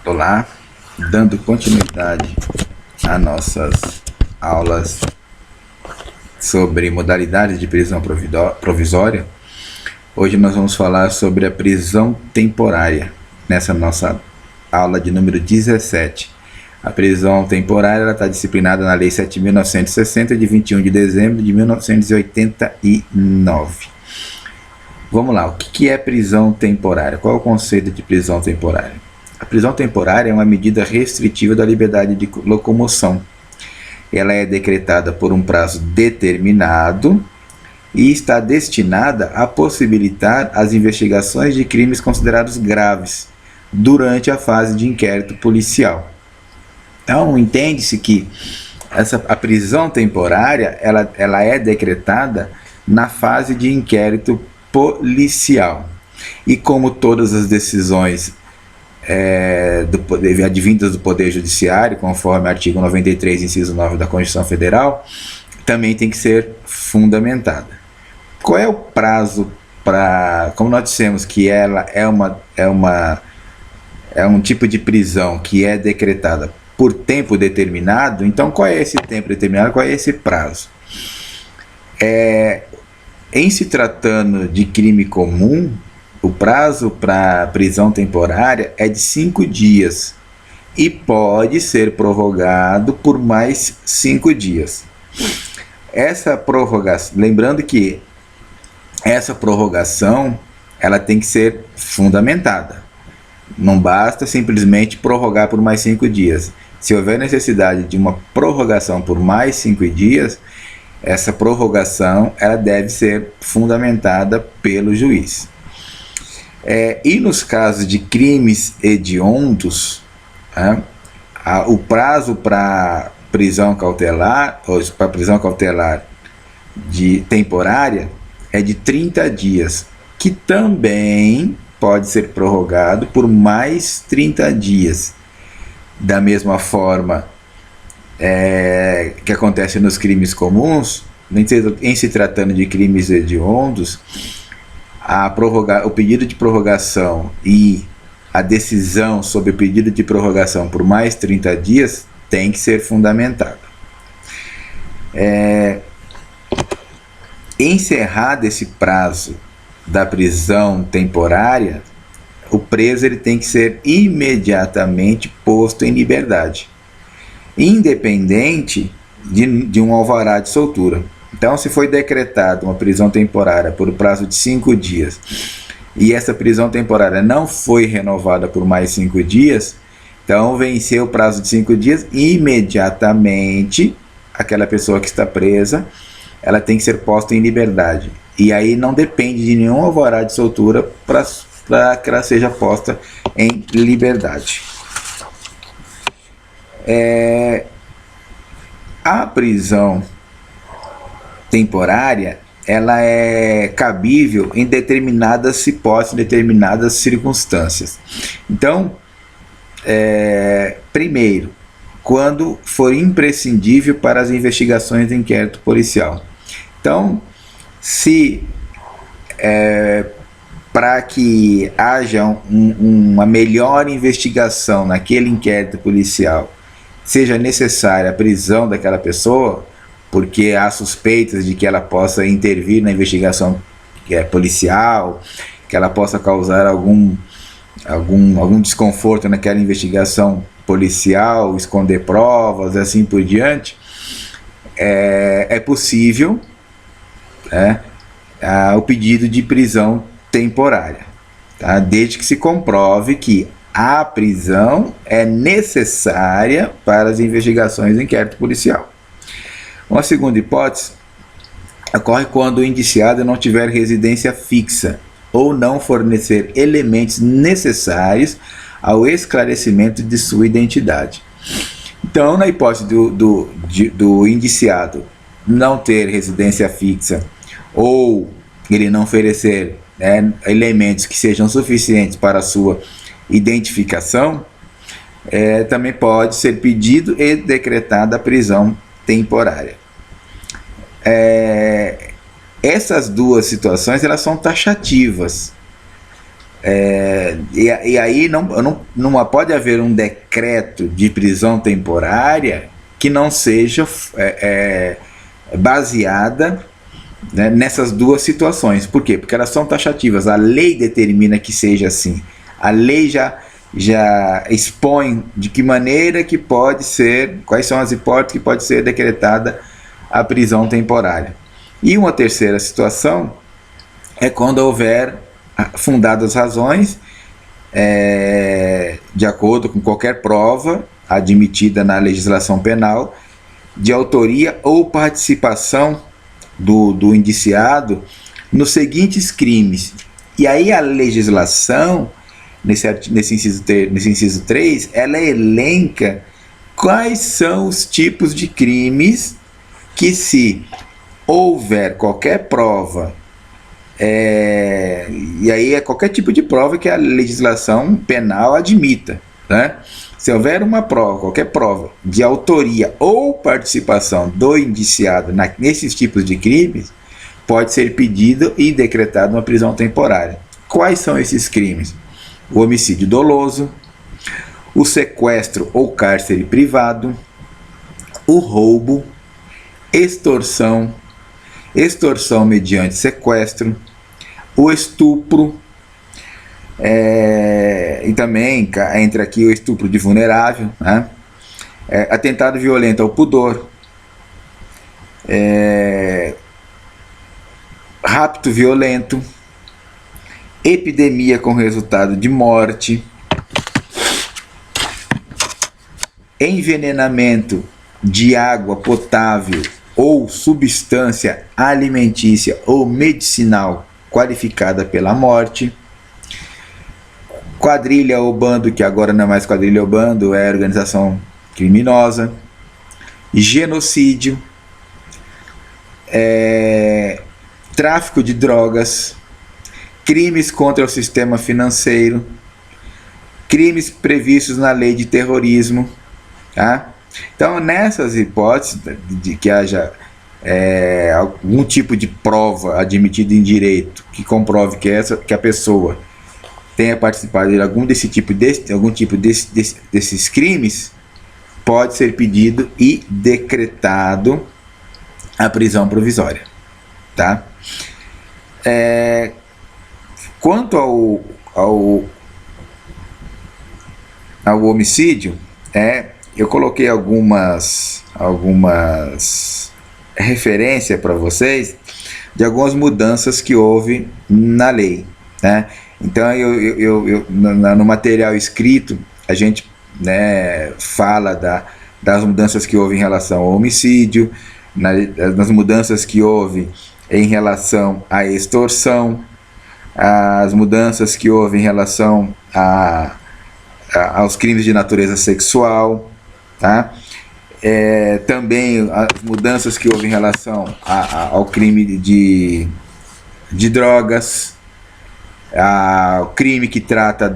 Olá, dando continuidade a nossas aulas sobre modalidades de prisão provisória, hoje nós vamos falar sobre a prisão temporária, nessa nossa aula de número 17. A prisão temporária está disciplinada na Lei 7.960, de 21 de dezembro de 1989. Vamos lá, o que é prisão temporária? Qual é o conceito de prisão temporária? A prisão temporária é uma medida restritiva da liberdade de locomoção. Ela é decretada por um prazo determinado e está destinada a possibilitar as investigações de crimes considerados graves durante a fase de inquérito policial. Então, entende-se que a prisão temporária ela é decretada na fase de inquérito policial. E como todas as decisões advindas do Poder Judiciário, conforme o artigo 93, inciso 9 da Constituição Federal, também tem que ser fundamentada. Qual é o prazo para, como nós dissemos que ela é um tipo de prisão que é decretada por tempo determinado, então qual é esse tempo determinado, qual é esse prazo? Em se tratando de crime comum, o prazo para prisão temporária é de 5 dias e pode ser prorrogado por mais 5 dias. Essa prorrogação, lembrando que essa prorrogação ela tem que ser fundamentada. Não basta simplesmente prorrogar por mais 5 dias. Se houver necessidade de uma prorrogação por mais 5 dias, essa prorrogação ela deve ser fundamentada pelo juiz. E nos casos de crimes hediondos, o prazo para prisão cautelar, ou para prisão cautelar temporária, é de 30 dias, que também pode ser prorrogado por mais 30 dias. Da mesma forma que acontece nos crimes comuns, em se tratando de crimes hediondos, o pedido de prorrogação e a decisão sobre o pedido de prorrogação por mais 30 dias tem que ser fundamentada. Encerrado esse prazo da prisão temporária, o preso ele tem que ser imediatamente posto em liberdade, independente de um alvará de soltura. Então, se foi decretada uma prisão temporária por prazo de 5 dias e essa prisão temporária não foi renovada por mais 5 dias, então venceu o prazo de 5 dias, imediatamente aquela pessoa que está presa, ela tem que ser posta em liberdade. E aí não depende de nenhum alvará de soltura para que ela seja posta em liberdade. A prisão temporária ela é cabível em determinadas hipóteses, em determinadas circunstâncias. Então, primeiro, quando for imprescindível para as investigações de inquérito policial. Então, se para que haja uma melhor investigação naquele inquérito policial, seja necessária a prisão daquela pessoa, porque há suspeitas de que ela possa intervir na investigação policial, que ela possa causar algum desconforto naquela investigação policial, esconder provas, assim por diante, é possível o pedido de prisão temporária, tá? Desde que se comprove que a prisão é necessária para as investigações do inquérito policial. Uma segunda hipótese ocorre quando o indiciado não tiver residência fixa ou não fornecer elementos necessários ao esclarecimento de sua identidade. Então, na hipótese do indiciado não ter residência fixa ou ele não oferecer elementos que sejam suficientes para a sua identificação, também pode ser pedido e decretada a prisão temporária. Essas duas situações elas são taxativas. E aí não pode haver um decreto de prisão temporária que não seja baseada, né, nessas duas situações. Por quê? Porque elas são taxativas. A lei determina que seja assim. A lei já expõe de que maneira que pode ser, quais são as hipóteses que pode ser decretada a prisão temporária. E uma terceira situação é quando houver fundadas razões, de acordo com qualquer prova admitida na legislação penal, de autoria ou participação do indiciado nos seguintes crimes. E aí a legislação, nesse inciso 3, ela elenca quais são os tipos de crimes que, se houver qualquer prova, e aí é qualquer tipo de prova que a legislação penal admita, né? Se houver uma prova, qualquer prova de autoria ou participação do indiciado nesses tipos de crimes, pode ser pedido e decretado uma prisão temporária. Quais são esses crimes? O homicídio doloso, o sequestro ou cárcere privado, o roubo, extorsão mediante sequestro, o estupro, e também entra aqui o estupro de vulnerável, né? Atentado violento ao pudor, rapto violento, epidemia com resultado de morte, envenenamento de água potável ou substância alimentícia ou medicinal qualificada pela morte, quadrilha ou bando, que agora não é mais quadrilha ou bando, é organização criminosa, genocídio, tráfico de drogas, crimes contra o sistema financeiro, crimes previstos na lei de terrorismo, tá? Então, nessas hipóteses de que haja algum tipo de prova admitida em direito que comprove que a pessoa tenha participado de algum tipo desses crimes, pode ser pedido e decretado a prisão provisória, tá? Quanto ao homicídio, eu coloquei algumas referências para vocês de algumas mudanças que houve na lei, né? Então, no material escrito, a gente, né, fala das mudanças que houve em relação ao homicídio, nas mudanças que houve em relação à extorsão, as mudanças que houve em relação aos crimes de natureza sexual, tá? Também as mudanças que houve em relação ao crime de drogas, o crime que trata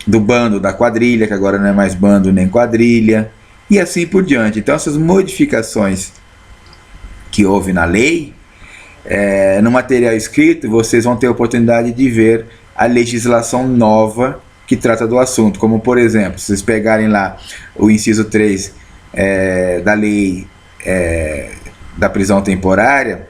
do bando, da quadrilha, que agora não é mais bando nem quadrilha, e assim por diante. Então, essas modificações que houve na lei, no material escrito, vocês vão ter a oportunidade de ver a legislação nova que trata do assunto, como, por exemplo, se vocês pegarem lá o inciso 3 da lei da prisão temporária,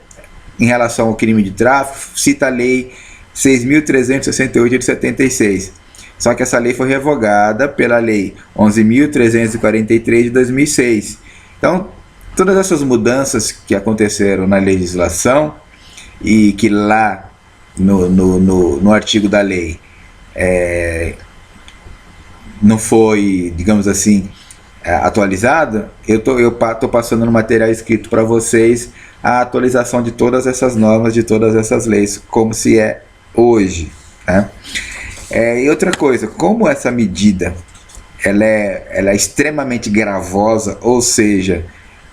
em relação ao crime de tráfico, cita a lei 6.368 de 76. Só que essa lei foi revogada pela lei 11.343 de 2006. Então, todas essas mudanças que aconteceram na legislação e que lá no artigo da lei não foi, digamos assim, atualizada, eu tô passando no material escrito para vocês a atualização de todas essas normas, de todas essas leis, como se é hoje, né? E outra coisa, como essa medida ela é extremamente gravosa, ou seja,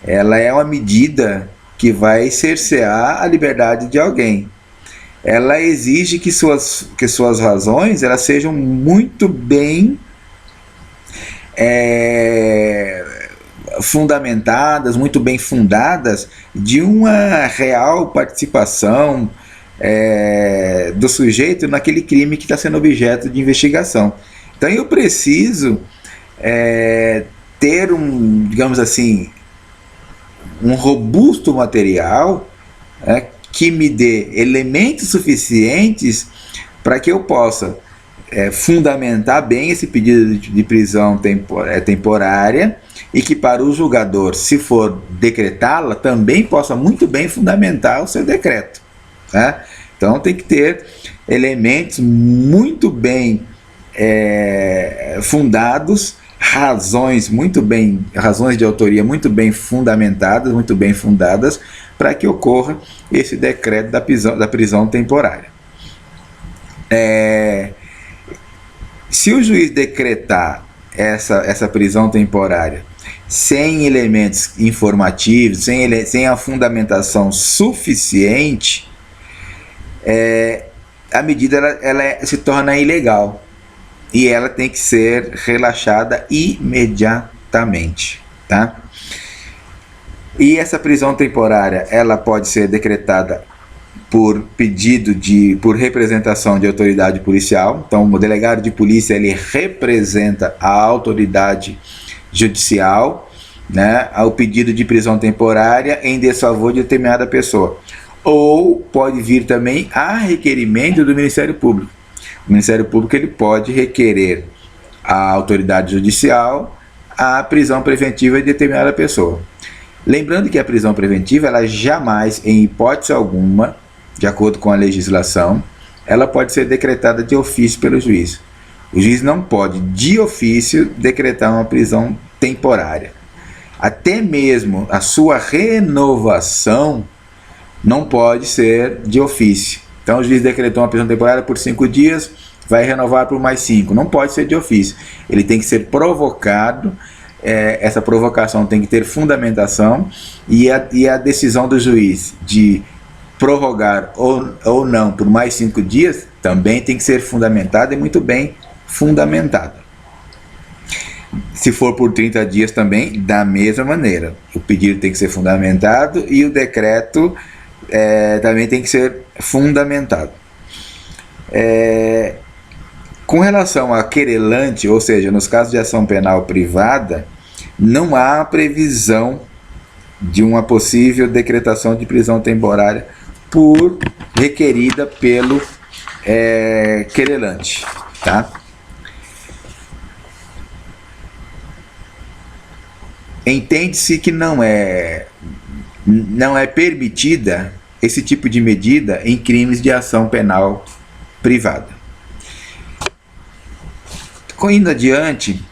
ela é uma medida que vai cercear a liberdade de alguém. Ela exige que suas razões elas sejam muito bem fundamentadas, muito bem fundadas, de uma real participação, do sujeito naquele crime que está sendo objeto de investigação. Então eu preciso ter digamos assim, um robusto material que me dê elementos suficientes para que eu possa fundamentar bem esse pedido de prisão temporária e que para o julgador, se for decretá-la, também possa muito bem fundamentar o seu decreto. Tá? Então tem que ter elementos muito bem fundados, razões de autoria muito bem fundamentadas, muito bem fundadas, para que ocorra esse decreto da prisão temporária. Se o juiz decretar essa prisão temporária sem elementos informativos, sem a fundamentação suficiente, a medida ela se torna ilegal e ela tem que ser relaxada imediatamente, tá? E essa prisão temporária ela pode ser decretada por por representação de autoridade policial. Então o delegado de polícia ele representa a autoridade judicial, né, ao pedido de prisão temporária em desfavor de determinada pessoa. Ou pode vir também a requerimento do Ministério Público. O Ministério Público ele pode requerer à autoridade judicial a prisão preventiva de determinada pessoa. Lembrando que a prisão preventiva, ela jamais, em hipótese alguma, de acordo com a legislação, ela pode ser decretada de ofício pelo juiz. O juiz não pode, de ofício, decretar uma prisão temporária. Até mesmo a sua renovação não pode ser de ofício. Então o juiz decretou uma prisão temporária por 5 dias, vai renovar por mais 5. Não pode ser de ofício. Ele tem que ser provocado, essa provocação tem que ter fundamentação, e a decisão do juiz de prorrogar ou não por mais 5 dias também tem que ser fundamentada e muito bem fundamentada. Se for por 30 dias também, da mesma maneira. O pedido tem que ser fundamentado e o decreto também tem que ser fundamentado. Com relação a querelante, ou seja, nos casos de ação penal privada, não há previsão de uma possível decretação de prisão temporária requerida pelo querelante, tá? Entende-se que não é permitida esse tipo de medida em crimes de ação penal privada. Indo adiante,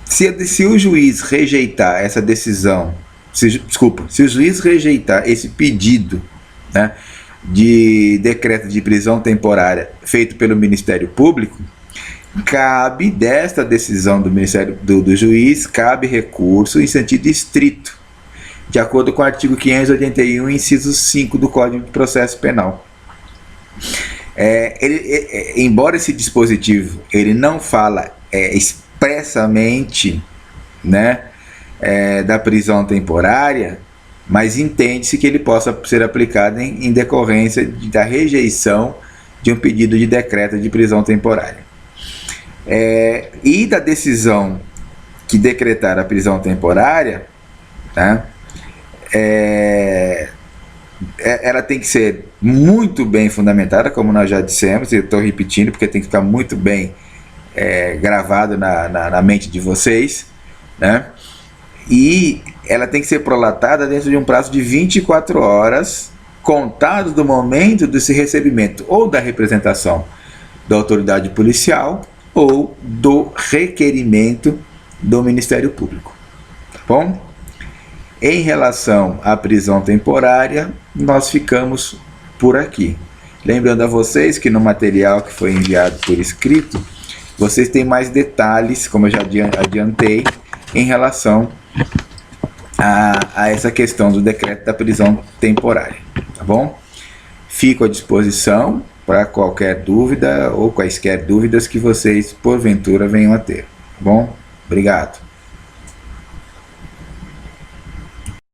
se o juiz rejeitar essa decisão, se o juiz rejeitar esse pedido, né, de decreto de prisão temporária feito pelo Ministério Público, cabe desta decisão do juiz, cabe recurso em sentido estrito, de acordo com o artigo 581, inciso 5 do Código de Processo Penal. Embora esse dispositivo ele não fala expressamente, né, da prisão temporária, mas entende-se que ele possa ser aplicado em decorrência da rejeição de um pedido de decreto de prisão temporária. E da decisão que decretar a prisão temporária, tá? Ela tem que ser muito bem fundamentada, como nós já dissemos, e eu estou repetindo porque tem que ficar muito bem gravado na mente de vocês, né? E ela tem que ser prolatada dentro de um prazo de 24 horas, contados do momento desse recebimento, ou da representação da autoridade policial, ou do requerimento do Ministério Público. Tá bom? Em relação à prisão temporária, nós ficamos por aqui. Lembrando a vocês que no material que foi enviado por escrito, vocês têm mais detalhes, como eu já adiantei, em relação a essa questão do decreto da prisão temporária. Tá bom? Fico à disposição para qualquer dúvida ou quaisquer dúvidas que vocês, porventura, venham a ter. Tá bom? Obrigado.